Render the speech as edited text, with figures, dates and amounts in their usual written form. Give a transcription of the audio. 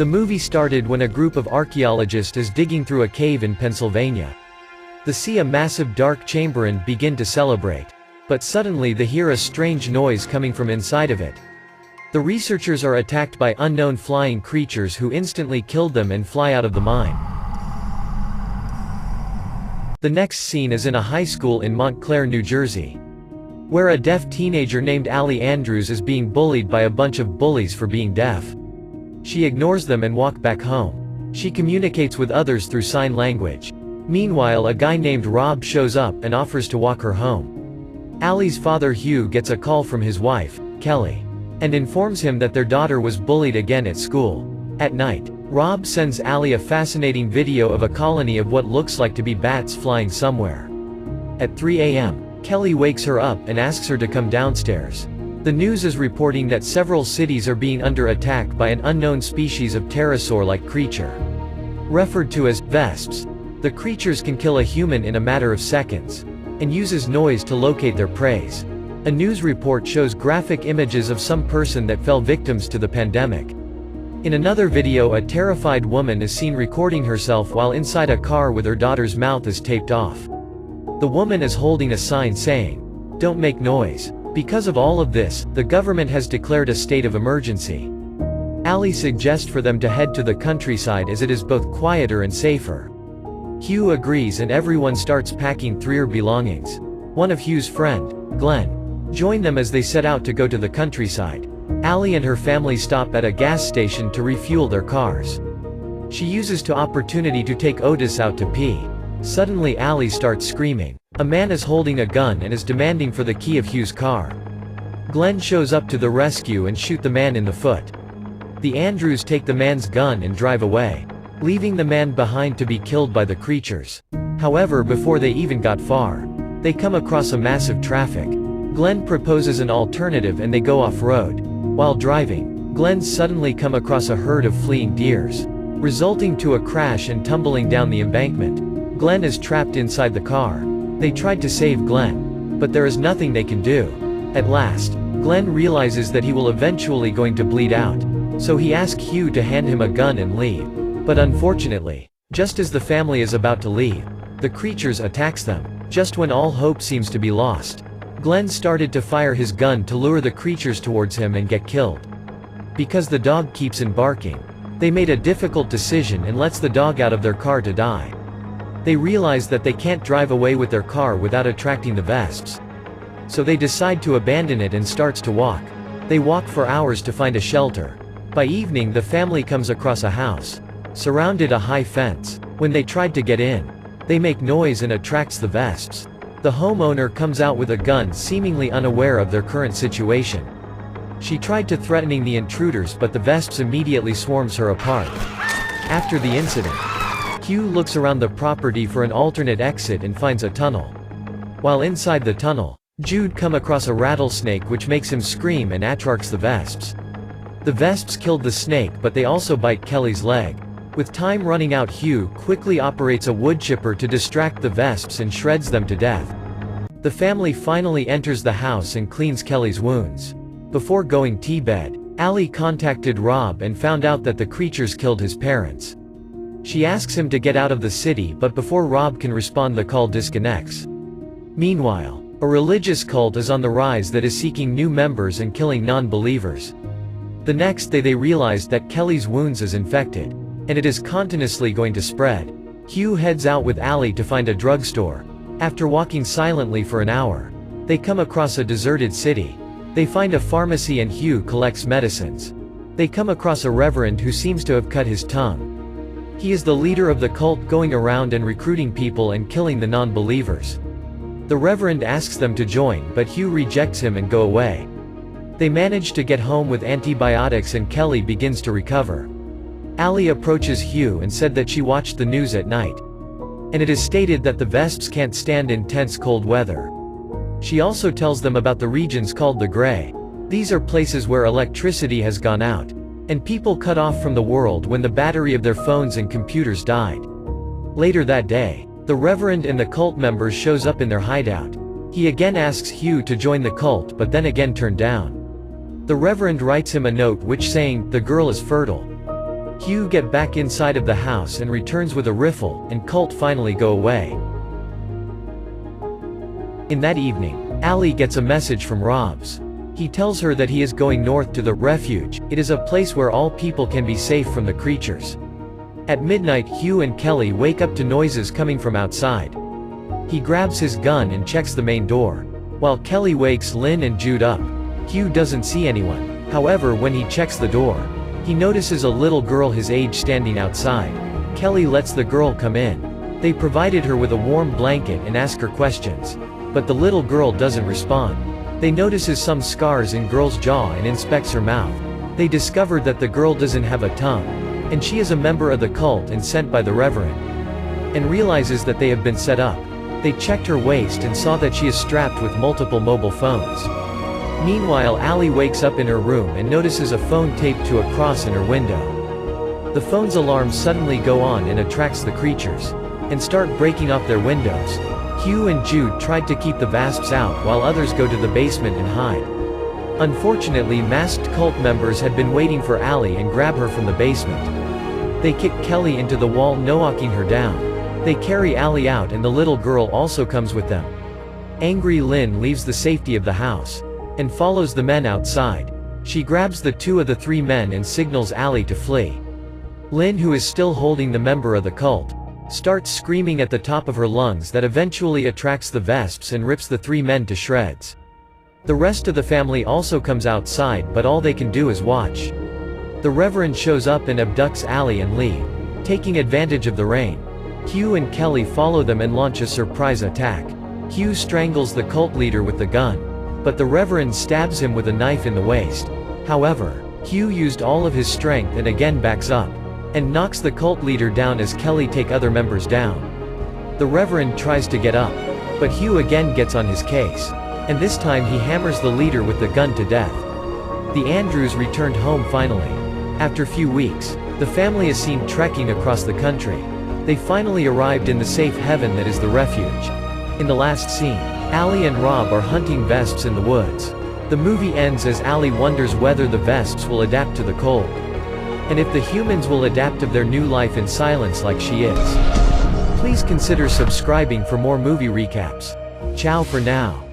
The movie started when a group of archaeologists is digging through a cave in Pennsylvania. They see a massive dark chamber and begin to celebrate. But suddenly they hear a strange noise coming from inside of it. The researchers are attacked by unknown flying creatures who instantly killed them and fly out of the mine. The next scene is in a high school in Montclair, New Jersey, where a deaf teenager named Allie Andrews is being bullied by a bunch of bullies for being deaf. She ignores them and walks back home. She communicates with others through sign language. Meanwhile, a guy named Rob shows up and offers to walk her home. Allie's father Hugh gets a call from his wife, Kelly, and informs him that their daughter was bullied again at school. At night, Rob sends Allie a fascinating video of a colony of what looks like to be bats flying somewhere. At 3 a.m., Kelly wakes her up and asks her to come downstairs. The news is reporting that several cities are being under attack by an unknown species of pterosaur-like creature, referred to as vesps. The creatures can kill a human in a matter of seconds, and uses noise to locate their prey. A news report shows graphic images of some person that fell victims to the pandemic. In another video, a terrified woman is seen recording herself while inside a car with her daughter's mouth is taped off. The woman is holding a sign saying, "Don't make noise." Because of all of this, the government has declared a state of emergency. Allie suggests for them to head to the countryside as it is both quieter and safer. Hugh agrees and everyone starts packing their belongings. One of Hugh's friend, Glenn, join them as they set out to go to the countryside. Allie and her family stop at a gas station to refuel their cars. She uses the opportunity to take Otis out to pee. Suddenly Allie starts screaming. A man is holding a gun and is demanding for the key of Hugh's car. Glenn shows up to the rescue and shoots the man in the foot. The Andrews take the man's gun and drive away, leaving the man behind to be killed by the creatures. However, before they even got far, they come across a massive traffic. Glenn proposes an alternative and they go off-road. While driving, Glenn suddenly come across a herd of fleeing deers, resulting to a crash and tumbling down the embankment. Glenn is trapped inside the car. They tried to save Glenn, but there is nothing they can do. At last, Glenn realizes that he will eventually going to bleed out, so he asks Hugh to hand him a gun and leave. But unfortunately, just as the family is about to leave, the creatures attacks them. Just when all hope seems to be lost, Glenn started to fire his gun to lure the creatures towards him and get killed. Because the dog keeps on barking, they made a difficult decision and lets the dog out of their car to die. They realize that they can't drive away with their car without attracting the vesps. So they decide to abandon it and starts to walk. They walk for hours to find a shelter. By evening, the family comes across a house, surrounded a high fence. When they tried to get in, they make noise and attracts the vesps. The homeowner comes out with a gun, seemingly unaware of their current situation. She tried to threatening the intruders, but the vesps immediately swarms her apart. After the incident, Hugh looks around the property for an alternate exit and finds a tunnel. While inside the tunnel, Jude comes across a rattlesnake which makes him scream and attracts the vesps. The vesps killed the snake, but they also bite Kelly's leg. With time running out, Hugh quickly operates a wood chipper to distract the vesps and shreds them to death. The family finally enters the house and cleans Kelly's wounds. Before going to bed, Allie contacted Rob and found out that the creatures killed his parents. She asks him to get out of the city, but before Rob can respond, the call disconnects. Meanwhile, a religious cult is on the rise that is seeking new members and killing non-believers. The next day they realized that Kelly's wounds is infected, and it is continuously going to spread. Hugh heads out with Allie to find a drugstore. After walking silently for an hour, they come across a deserted city. They find a pharmacy and Hugh collects medicines. They come across a reverend who seems to have cut his tongue. He is the leader of the cult, going around and recruiting people and killing the non-believers. The reverend asks them to join, but Hugh rejects him and go away. They manage to get home with antibiotics and Kelly begins to recover. Allie approaches Hugh and said that she watched the news at night, and it is stated that the vesps can't stand intense cold weather. She also tells them about the regions called the Gray. These are places where electricity has gone out, and people cut off from the world when the battery of their phones and computers died. Later that day, the reverend and the cult members shows up in their hideout. He again asks Hugh to join the cult, but then again turned down. The reverend writes him a note which saying, "The girl is fertile." Hugh gets back inside of the house and returns with a riffle, and Colt finally go away. In that evening, Allie gets a message from Robs. He tells her that he is going north to the refuge. It is a place where all people can be safe from the creatures. At midnight, Hugh and Kelly wake up to noises coming from outside. He grabs his gun and checks the main door. While Kelly wakes Lynn and Jude up. Hugh doesn't see anyone. However, when he checks the door, he notices a little girl his age standing outside. Kelly lets the girl come in. They provided her with a warm blanket and ask her questions. But the little girl doesn't respond. They notices some scars in girl's jaw and inspects her mouth. They discovered that the girl doesn't have a tongue. And she is a member of the cult and sent by the Reverend. And realizes that they have been set up. They checked her waist and saw that she is strapped with multiple mobile phones. Meanwhile, Allie wakes up in her room and notices a phone taped to a cross in her window. The phone's alarms suddenly go on and attracts the creatures. And start breaking up their windows. Hugh and Jude tried to keep the Vasps out while others go to the basement and hide. Unfortunately, masked cult members had been waiting for Allie and grab her from the basement. They kick Kelly into the wall, knocking her down. They carry Allie out and the little girl also comes with them. Angry Lynn leaves the safety of the house and follows the men outside. She grabs the two of the three men and signals Allie to flee. Lynn, who is still holding the member of the cult, starts screaming at the top of her lungs that eventually attracts the Vesps and rips the three men to shreds. The rest of the family also comes outside, but all they can do is watch. The Reverend shows up and abducts Allie and leave, taking advantage of the rain. Hugh and Kelly follow them and launch a surprise attack. Hugh strangles the cult leader with the gun, but the Reverend stabs him with a knife in the waist. However, Hugh used all of his strength and again backs up and knocks the cult leader down as Kelly take other members down. The Reverend tries to get up, but Hugh again gets on his case, and this time he hammers the leader with the gun to death. The Andrews returned home finally. After few weeks, the family is seen trekking across the country. They finally arrived in the safe haven that is the refuge. In the last scene, Allie and Rob are hunting Vesps in the woods. The movie ends as Allie wonders whether the Vesps will adapt to the cold. And if the humans will adapt to their new life in silence like she is. Please consider subscribing for more movie recaps. Ciao for now.